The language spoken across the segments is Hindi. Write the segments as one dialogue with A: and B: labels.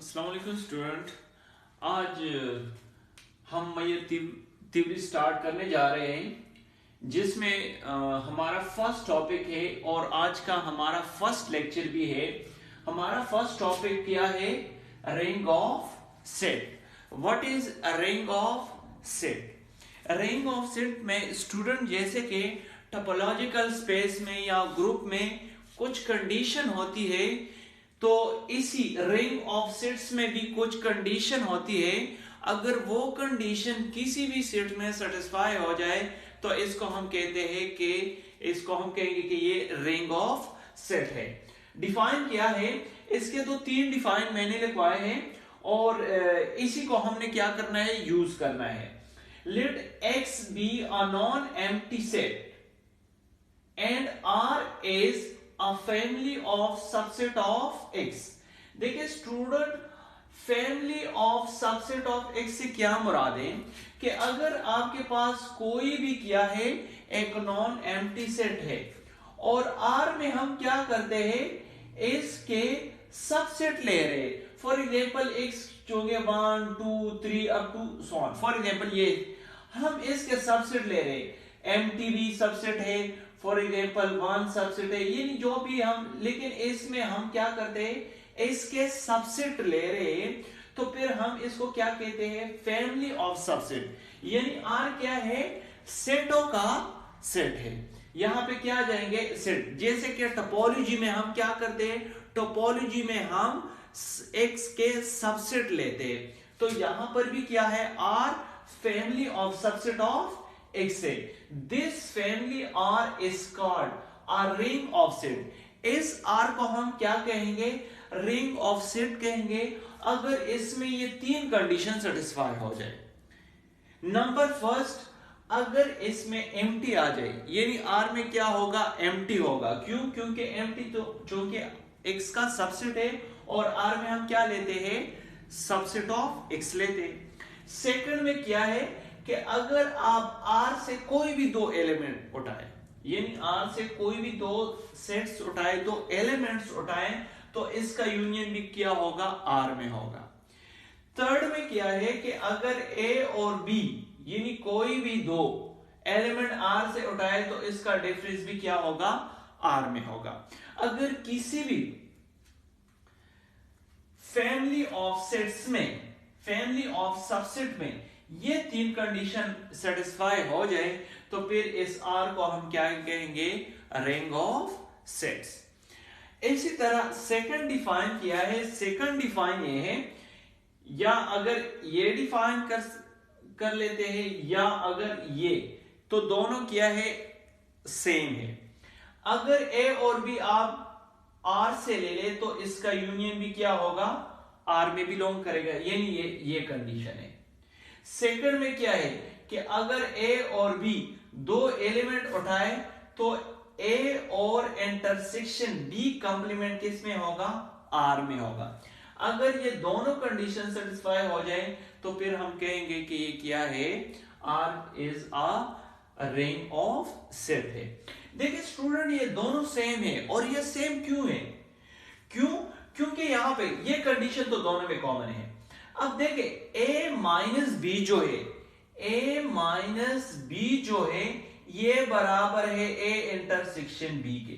A: अस्सलाम वालेकुम स्टूडेंट। आज हम मैथ थ्योरी स्टार्ट करने जा रहे हैं जिसमें हमारा फर्स्ट टॉपिक है और आज का हमारा फर्स्ट लेक्चर भी है। हमारा फर्स्ट टॉपिक क्या है? Ring of set. What is a ring of set? Ring of set में स्टूडेंट जैसे कि टोपोलॉजिकल स्पेस में या ग्रुप में कुछ कंडीशन होती है, तो इसी रिंग ऑफ सेट्स में भी कुछ कंडीशन होती है। अगर वो कंडीशन किसी भी सेट में सेटिस्फाई हो जाए तो इसको हम कहते हैं कि इसको हम कहेंगे कि ये रिंग ऑफ सेट है। डिफाइन किया है, इसके तो तीन डिफाइन मैंने लिखवाए हैं और इसी को हमने क्या करना है, यूज करना है। Let X be a non empty set and R is a family of subset of x। देखिए student, family of subset of x से क्या मुराद है कि अगर आपके पास कोई भी क्या है, एक नॉन एम्प्टी सेट है और R में हम क्या करते हैं, इसके सबसेट ले रहे। फॉर एग्जांपल x जो है 1 2 3 up to so on. For example ये हम इसके सबसेट ले रहे, एम्प्टी भी सबसेट है, फॉर एग्जाम्पल 1 सबसेट है, ये जो भी हम, लेकिन इसमें हम क्या करते हैं, इसके सबसेट ले रहे हैं, तो फिर हम इसको क्या कहते हैं, फैमिली ऑफ सबसेट। यानी R क्या है, सेटों का सेट है। यहां पे क्या जाएंगे, सेट। जैसे कि टोपोलॉजी में हम क्या करते हैं, टोपोलॉजी में हम X के सबसेट लेते हैं, तो यहां पर भी क्या है, R family of subset of X है। This family R is called a ring of set। इस R को हम क्या कहेंगे, रिंग ऑफ सेट कहेंगे, अगर इसमें ये तीन कंडीशन सेटिस्फाई हो जाए। नंबर फर्स्ट, अगर इसमें एम्प्टी आ जाए, यानी R में क्या होगा, एम्प्टी होगा। क्यों? क्योंकि एम्प्टी तो चूंकि X का सबसेट है और R में हम क्या लेते हैं, सबसेट ऑफ X लेते हैं। सेकंड में क्या है कि अगर आप R से कोई भी दो एलिमेंट उठाए, यानी R से कोई भी दो सेट्स उठाए, दो एलिमेंट्स उठाए, तो इसका यूनियन भी क्या होगा, R में होगा। थर्ड में क्या है कि अगर A और B यानी कोई भी दो एलिमेंट R से उठाए तो इसका डिफरेंस भी क्या होगा, R में होगा। अगर किसी भी फैमिली ऑफ सेट्स में, फैमिली ऑफ सबसेट में ये तीन कंडीशन सेटिस्फाई हो जाए तो फिर इस R को हम क्या कहेंगे, रिंग ऑफ सेट्स। इसी तरह सेकंड डिफाइन किया है। सेकंड डिफाइन ये है, या अगर ये डिफाइन कर लेते हैं या अगर ये, तो दोनों क्या है, सेम है। अगर A और B आप R से ले ले तो इसका यूनियन भी क्या होगा, R में बिलोंग करेगा, यानी ये कंडीशन है। सेकंड में क्या है कि अगर A और B दो एलिमेंट उठाए तो A और इंटरसेक्शन B कंप्लीमेंट किस में होगा, R में होगा। अगर ये दोनों कंडीशन सेटिस्फाई हो जाए तो फिर हम कहेंगे कि ये क्या है, R is a ring of set है। देखिए स्टूडेंट, ये दोनों सेम है और ये सेम क्यों है, क्योंकि यहां पे ये कंडीशन तो दोनों में कॉमन है। अब देखें A माइनस बी जो है, A माइनस बी जो है ये बराबर है A इंटरसेक्शन B के।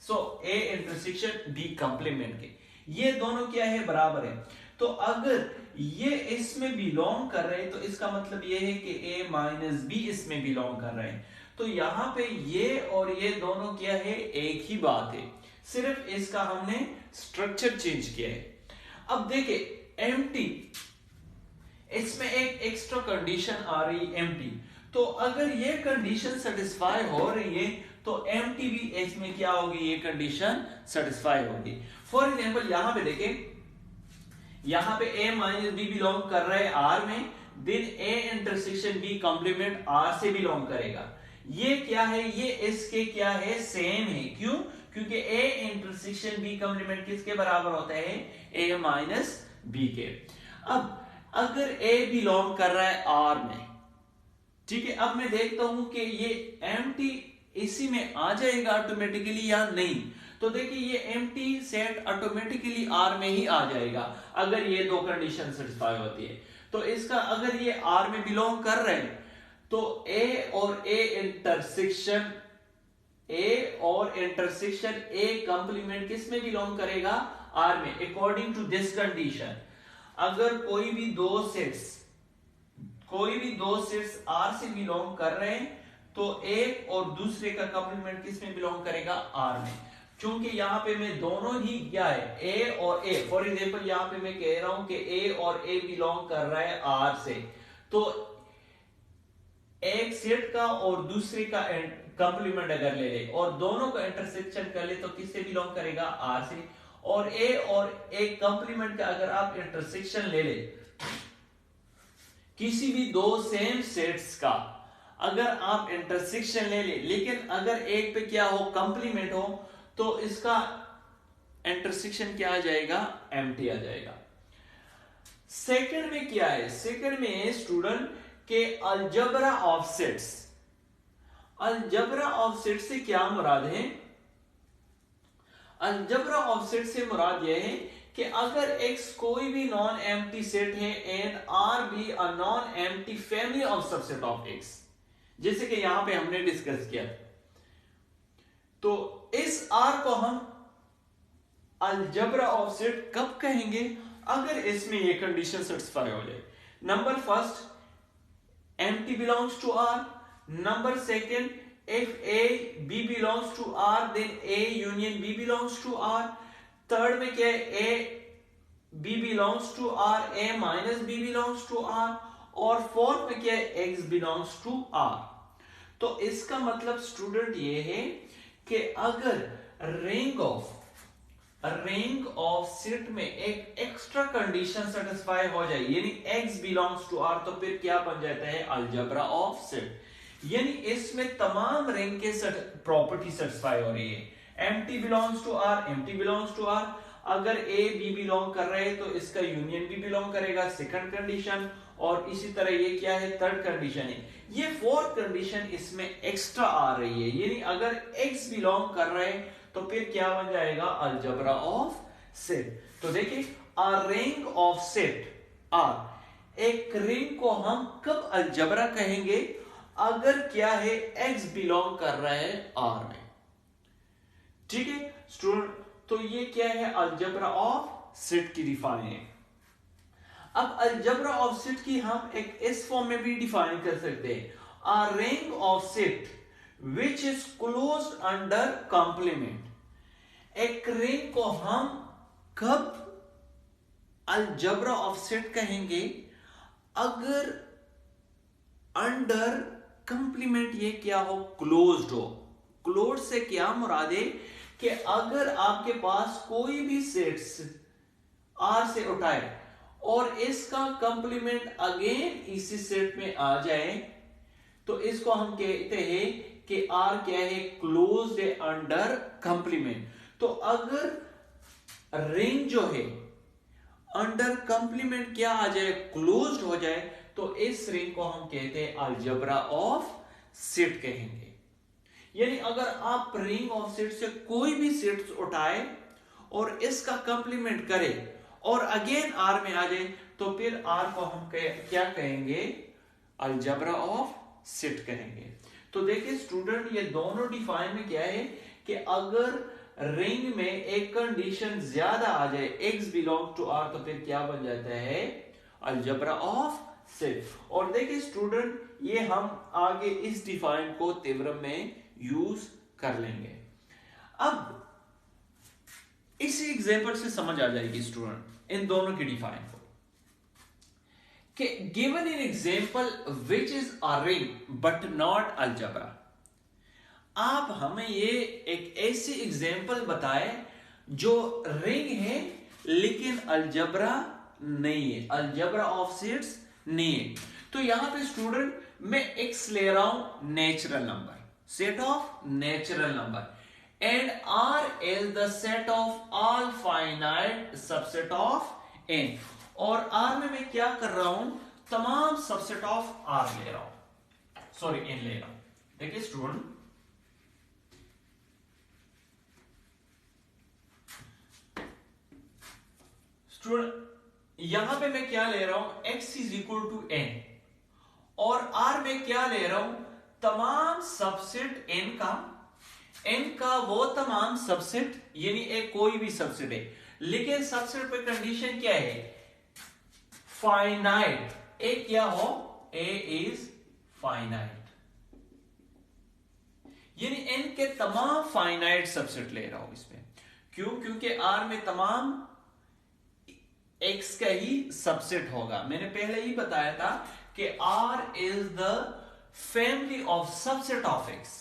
A: सो A इंटरसेक्शन B कंप्लीमेंट के, ये दोनों क्या है, बराबर है। तो अगर ये इसमें बिलोंग कर रहे हैं तो इसका मतलब ये है कि A माइनस बी इसमें बिलोंग कर रहे हैं। तो यहां पे ये और ये दोनों क्या है, एक ही बात है, सिर्फ इसका हमने स्ट्रक्चर चेंज किया है। अब देखिए एम्प्टी, इसमें एक एक्स्ट्रा कंडीशन आ रही एम्प्टी, तो अगर ये कंडीशन सेटिस्फाई हो रही है तो एम्प्टी भी इसमें क्या होगी, ये कंडीशन सेटिस्फाई होगी। फॉर एग्जांपल यहां पे देखें, यहां पे A माइनस बी बिलोंग कर रहा है R में, then A intersection B complement R से बिलोंग करेगा। ये क्या है, ये इसके क्या है, सेम है। क्यों? क्योंकि A इंटरसेक्शन B कंप्लीमेंट किसके बराबर होता है, A माइनस B के। अब अगर A बिलोंग कर रहा है R में, ठीक है, अब मैं देखता हूं कि ये एम्प्टी इसी में आ जाएगा ऑटोमेटिकली या नहीं। तो देखिए ये एम्प्टी सेट ऑटोमेटिकली आर में ही आ जाएगा अगर ये दो कंडीशन सेटिस्फाई होती है। तो इसका अगर ये आर में बिलोंग कर रहे हैं तो ए और ए इंटरसेक्शन ए कंप्लीमेंट किस में बिलोंग करेगा, आर में। अकॉर्डिंग टू दिस कंडीशन अगर कोई भी दो सेट्स आर से बिलोंग कर रहे हैं तो एक और दूसरे का कंप्लीमेंट किस में बिलोंग करेगा, आर में। क्योंकि यहां पे मैं दोनों ही क्या है ए और ए, फॉर एग्जांपल यहां पे मैं कह रहा हूं कि ए और ए बिलोंग कर रहा है आर से, तो एक सेट का और दूसरे का कंप्लीमेंट अगर ले ले और दोनों का इंटरसेक्शन कर ले तो किससे बिलोंग करेगा, आर से। और ए कंप्लीमेंट का अगर आप इंटरसेक्शन ले ले किसी भी दो सेम सेट्स का अगर आप इंटरसेक्शन ले ले, लेकिन अगर एक पे क्या हो कंप्लीमेंट हो तो इसका इंटरसेक्शन क्या आ जाएगा, एम्प्टी आ जाएगा। सेकंड में क्या है, सेकंड में स्टूडेंट के algebra of sets. Algebra of set से क्या मुराद है, अलजबरा ऑफ सेट से मुराद यह है कि अगर x कोई भी नॉन एम्प्टी सेट है एंड R भी अ non empty family of subset of x, जैसे कि यहां पे हमने डिस्कस किया, तो इस R को हम अलजबरा ऑफ सेट कब कहेंगे, अगर इसमें ये कंडीशन सेटिस्फाई हो जाए। Number first, empty belongs to R। Number second, if A B belongs to R then A union B belongs to R। Third में क्या है, A B belongs to R, A minus B belongs to R। और फोर्थ में क्या है, X belongs to R। तो इसका मतलब स्टूडेंट ये है कि अगर रिंग ऑफ सेट में एक एक्स्ट्रा कंडीशन सेटिस्फाई हो जाए यानी X belongs to R, तो फिर क्या बन जाता है, अलजबरा ऑफ सेट। यानी इसमें तमाम रिंग के प्रॉपर्टी सेटिस्फाई हो रही है। Empty belongs to R, empty belongs to R, अगर ए बी बिलोंग कर रहे हैं तो इसका यूनियन भी बिलोंग करेगा, सेकंड कंडीशन। और इसी तरह ये क्या है, थर्ड कंडीशन है। ये फोर्थ कंडीशन इसमें एक्स्ट्रा आ रही है, यानी अगर एक्स बिलोंग कर रहे हैं तो फिर क्या बन जाएगा, अलजबरा ऑफ सेट। तो देखिए a ring of set R, एक रिंग को हम कब अलजबरा कहेंगे, अगर क्या है x बिलोंग कर रहा है R में। ठीक है स्टूडेंट, तो ये क्या है अलजबरा ऑफ सेट की डिफाइन है। अब अलजबरा ऑफ सेट की हम एक इस फॉर्म में भी डिफाइन कर सकते हैं, अ ring of set which is closed under complement. एक रिंग को हम कब अलजबरा ऑफ सेट कहेंगे, अगर अंडर कंप्लीमेंट ये क्या हो, क्लोज्ड हो। क्लोज से क्या मुराद है कि अगर आपके पास कोई भी सेट्स R से उठाए और इसका कंप्लीमेंट अगेन इसी सेट में आ जाए तो इसको हम कहते हैं कि R क्या है, क्लोज्ड है अंडर कंप्लीमेंट। तो अगर रिंग जो है अंडर कंप्लीमेंट क्या आ जाए, क्लोज्ड हो जाए, तो इस रिंग को हम कहते हैं अलजबरा ऑफ सेट कहेंगे। यानी अगर आप रिंग ऑफ सेट से कोई भी सेट उठाए और इसका कंप्लीमेंट करें और अगेन R में आ जाए तो फिर R को हम क्या कहेंगे, अलजबरा ऑफ सेट कहेंगे। तो देखिए स्टूडेंट ये दोनों डिफाइन में क्या है कि अगर रिंग में एक कंडीशन ज्यादा आ जाए, x बिलोंग टू R, तो फिर क्या बन जाता है, अलजबरा ऑफ सेट। और देखिए स्टूडेंट ये हम आगे इस डिफाइन को तीव्रम में यूज कर लेंगे। अब इसी एग्जांपल से समझ आ जाएगी स्टूडेंट इन दोनों की डिफाइन को, कि given in example which is a ring but not algebra. आप हमें ये एक ऐसी एग्जांपल बताए जो रिंग है लेकिन अलजबरा नहीं है, अलजबरा ऑफ सेट्स नहीं है। तो यहां पे स्टूडेंट मैं x ले रहा हूं natural number, set of natural number, and R is the set of all finite subset of n। और R में मैं क्या कर रहा हूं, तमाम सबसेट ऑफ R ले रहा हूं, सॉरी n ले रहा हूं। देखिए स्टूडेंट स्टूडेंट यहां पे मैं क्या ले रहा हूं, x is equal to n, और r में क्या ले रहा हूं, तमाम सबसेट n का वो तमाम सबसेट, यानी एक कोई भी सबसेट है, लेकिन सबसेट पे कंडीशन क्या है, फाइनाइट, ए क्या हो, ए इज फाइनाइट, यानी n के तमाम फाइनाइट सबसेट ले रहा हूं इसमें। क्यों? क्योंकि r में तमाम x का ही सबसेट होगा। मैंने पहले ही बताया था कि r is the family of subset of x,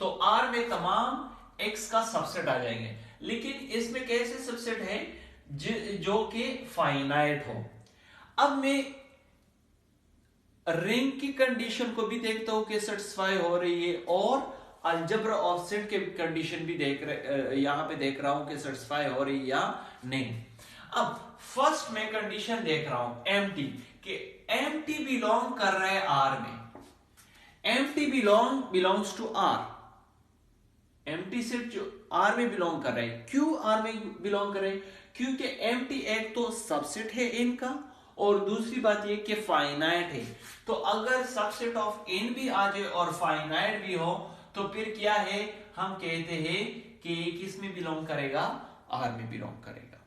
A: तो r में तमाम x का सबसेट आ जाएंगे, लेकिन इसमें कैसे सबसेट है जो कि फाइनाइट हो। अब मैं रिंग की कंडीशन को भी देखता हूं कि सेटिस्फाई हो रही है, और अलजेब्रा ऑफ सेट के कंडीशन भी यहां पे देख रहा हूं कि सेटिस्फाई हो रही है या नहीं। अब फर्स्ट मैं कंडीशन देख रहा हूं एम्प्टी, कि एम्प्टी बिलोंग कर रहा है आर में, empty belongs to R, empty set जो आर में बिलोंग कर रहा है। क्यों आर में बिलोंग कर रहा है? क्योंकि एम्प्टी एक तो सबसेट है n का, और दूसरी बात ये कि फाइनाइट है। तो अगर सबसेट ऑफ n भी आ जाए और फाइनाइट भी हो, तो फिर क्या है, हम कहते हैं कि किस में बिलोंग करेगा, r में बिलोंग करेगा,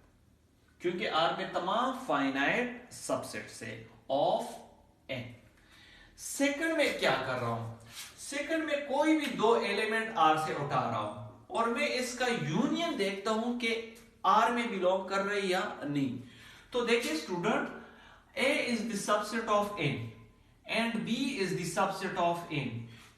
A: क्योंकि r में तमाम फाइनाइट सबसेट्स है ऑफ n। सेकंड में क्या कर रहा हूं, सेकंड में कोई भी दो एलिमेंट r से उठा रहा हूं, और मैं इसका यूनियन देखता हूं कि r में बिलोंग कर रहे या नहीं। तो देखिए student, a is the subset of n and b is the subset of n।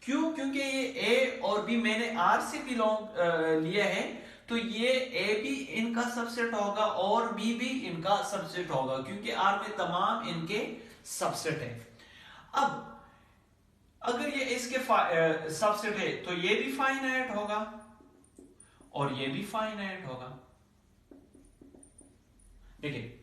A: क्यों? क्योंकि ये a और b मैंने r से बिलोंग लिया है, तो ये a भी इनका सबसेट होगा और b भी इनका सबसेट होगा, क्योंकि r में तमाम इनके सबसेट है। अब अगर ये इसके सबसेट है, तो ये भी फाइनाइट होगा और ये भी फाइनाइट होगा। देखिए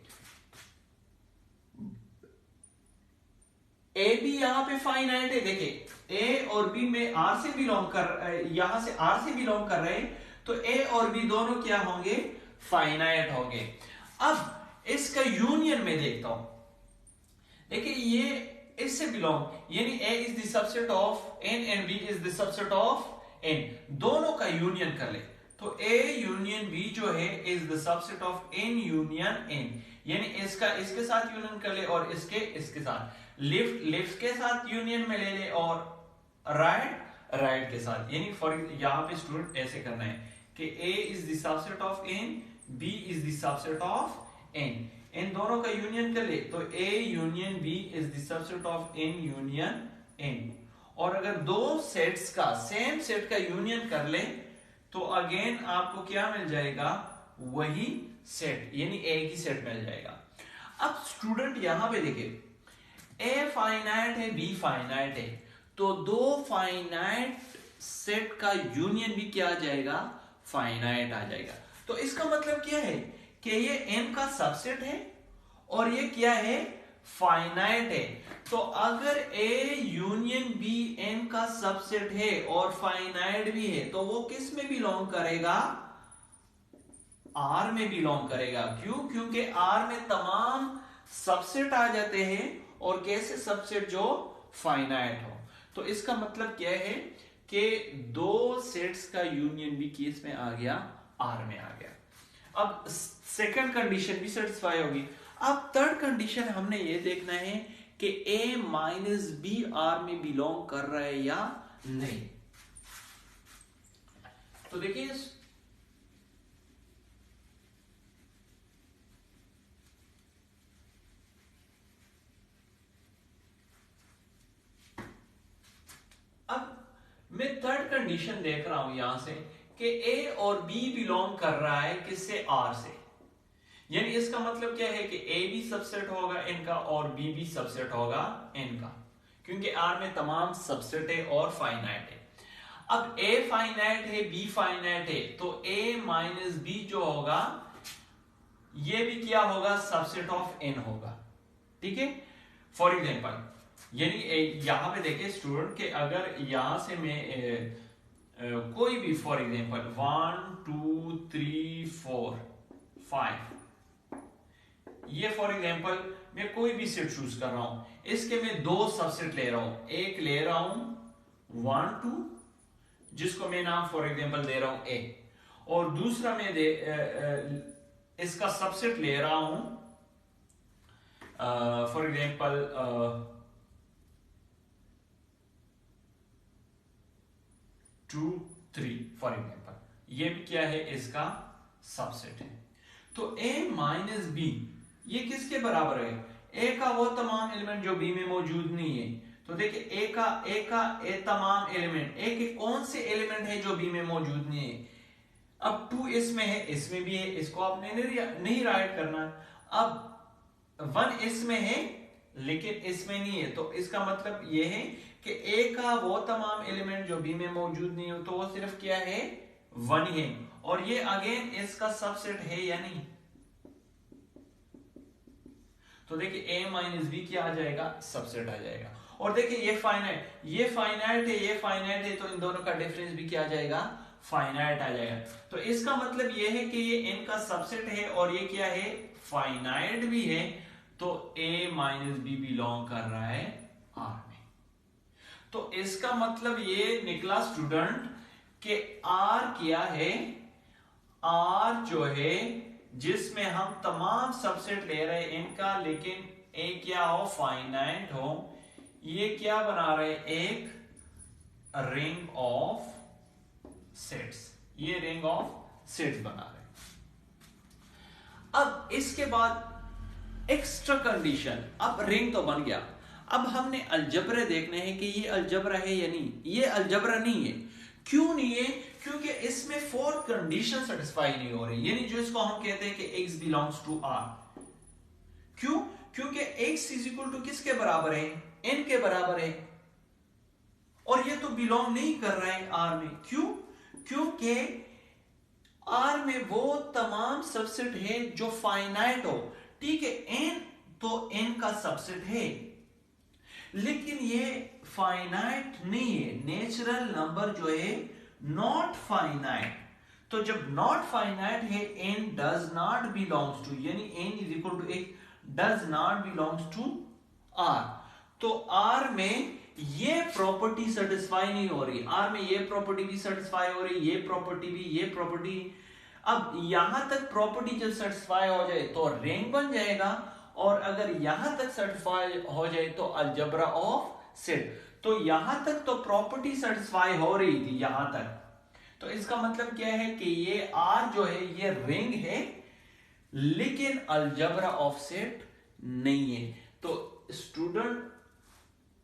A: ए भी यहां पे फाइनाइट है, देखिए ए और बी में आर से बिलोंग कर, यहां से आर से बिलोंग कर रहे हैं, तो ए और बी दोनों क्या होंगे, फाइनाइट होंगे। अब इसका यूनियन में देखता हूं, देखिए ये इससे बिलोंग, यानी a is the subset of n and b is the subset of n, दोनों का यूनियन कर ले, तो a यूनियन b जो है is the subset of n union n, यानी इसका इसके साथ यूनियन कर ले और इसके साथ, लेफ्ट के साथ यूनियन में ले ले और राइट के साथ, यानी फॉर यहां पे स्टूडेंट ऐसे करना है कि a is the subset of n, b is the subset of n, इन दोनों का यूनियन कर ले, तो a union b is the subset of n union n। और अगर दो सेट्स का, सेम सेट का यूनियन कर ले, तो अगेन आपको क्या मिल जाएगा, वही सेट, यानी एक ही सेट मिल जाएगा। अब स्टूडेंट यहां पे देखिए, a फाइनाइट है, b फाइनाइट है, तो दो फाइनाइट सेट का यूनियन भी क्या आ जाएगा, फाइनाइट आ जाएगा। तो इसका मतलब क्या है कि ये n का सबसेट है और ये क्या है, फाइनाइट है। तो अगर a यूनियन b n का सबसेट है और फाइनाइट भी है, तो वो किस में बिलोंग करेगा, r में बिलोंग करेगा। क्यों? क्योंकि r में तमाम सबसेट आ जाते हैं, और कैसे सबसेट, जो फाइनाइट हो। तो इसका मतलब क्या है कि दो सेट्स का यूनियन भी किस में आ गया, r में आ गया। अब सेकंड कंडीशन भी सेटिस्फाई होगी। अब थर्ड कंडीशन हमने ये देखना है कि a माइनस b r में बिलोंग कर रहा है या नहीं। तो देखिए अब मैं थर्ड कंडीशन देख रहा हूं यहां से कि a और b बिलोंग कर रहा है किससे, r से, यानी इसका मतलब क्या है कि a भी सबसेट होगा n का और b भी सबसेट होगा n का, क्योंकि r में तमाम सबसेट है और फाइनाइट है। अब a फाइनाइट है, b फाइनाइट है, तो a माइनस b जो होगा, ये भी क्या होगा, सबसेट ऑफ n होगा। ठीक है, फॉर एग्जाम्पल, यानी यहां पे देखिए स्टूडेंट के, अगर यहां से मैं कोई भी फॉर एग्जांपल 1 2 3 4 5। ये फॉर एग्जांपल मैं कोई भी सेट चूज कर रहा हूं, इसके मैं दो सबसेट ले रहा हूं, एक ले रहा हूं 1 2 जिसको मैं नाम फॉर एग्जांपल दे रहा हूं ए, और दूसरा मैं इसका सबसेट ले रहा हूं फॉर एग्जांपल 2 3 फॉर एग्जांपल, ये भी क्या है, इसका सबसेट है। तो a माइनस बी ये किसके बराबर है, a का वो तमाम एलिमेंट जो b में मौजूद नहीं है। तो देखिए a तमाम एलिमेंट, a के कौन से एलिमेंट है जो b में मौजूद नहीं है। अब 2 इसमें है, इसमें भी है, इसको आपने नहीं राइट करना। अब 1 इसमें है लेकिन इसमें नहीं है, तो इसका मतलब यह है कि a का वो तमाम एलिमेंट जो b में मौजूद नहीं हो, तो वो सिर्फ क्या है, 1 है। और ये अगेन इसका सबसेट है या नहीं। तो देखिए a माइनस बी क्या आ जाएगा, सबसेट आ जाएगा। और देखिए ये फाइनाइट है, ये फाइनाइट है, तो इन दोनों का डिफरेंस भी क्या आ जाएगा, फाइनाइट आ जाएगा। तो इसका मतलब ये है कि ये n का सबसेट है और ये क्या है, फाइनाइट भी है। तो a माइनस बी बिलोंग कर रहा है R में। तो इसका मतलब ये निकला स्टूडेंट कि R क्या है, R जो है जिसमें हम तमाम सबसेट ले रहे हैं इनका, लेकिन a क्या हो, फाइनाइट हो, ये क्या बना रहे, एक रिंग ऑफ सेट्स, ये रिंग ऑफ सेट्स बना रहे। अब इसके बाद एक्स्ट्रा कंडीशन, अब रिंग तो बन गया, अब हमने अलजबरा देखने हैं कि ये अलजबरा है या नहीं। ये अलजबरा नहीं है। क्यों नहीं है, क्योंकि इसमें 4 कंडीशन सेटिस्फाई नहीं हो रही, यानी जो इसको हम कहते हैं कि x बिलोंग्स टू r। क्यों, क्योंकि x इज इक्वल टू किसके बराबर है, n के बराबर है, और ये तो बिलोंग नहीं कर रहा है r में। क्यों, क्योंकि r में वो तमाम सबसेट है जो फाइनाइट हो, ठीक है, n तो n का सबसेट है, लेकिन ये फाइनाइट नहीं है। नेचुरल नंबर जो है नॉट फाइनाइट, तो जब नॉट फाइनाइट है n does not belongs to, यानी n इज इक्वल टू एक does not belongs to r। तो r में ये प्रॉपर्टी सेटिस्फाई नहीं हो रही, r में ये प्रॉपर्टी भी सेटिस्फाई हो रही, ये प्रॉपर्टी भी, ये प्रॉपर्टी। अब यहां तक प्रॉपर्टी जब सेटिस्फाई हो जाए तो रिंग बन जाएगा, और अगर यहां तक सेटिस्फाई हो जाए तो अलजबरा ऑफ सेट। तो यहां तक तो प्रॉपर्टी सेटिस्फाई हो रही थी यहां तक, तो इसका मतलब क्या है कि ये R जो है ये रिंग है, लेकिन अलजबरा ऑफ सेट नहीं है। तो स्टूडेंट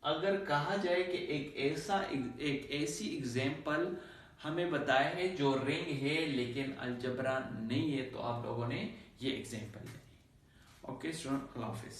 A: अगर कहा जाए कि एक ऐसी एग्जाम्पल हमें बताया है जो रिंग है लेकिन अलजबरा नहीं है, तो आप लोगों ने ये एग्जाम्पल ली। ओके स्टूडेंट, अल्लाह हाफिज।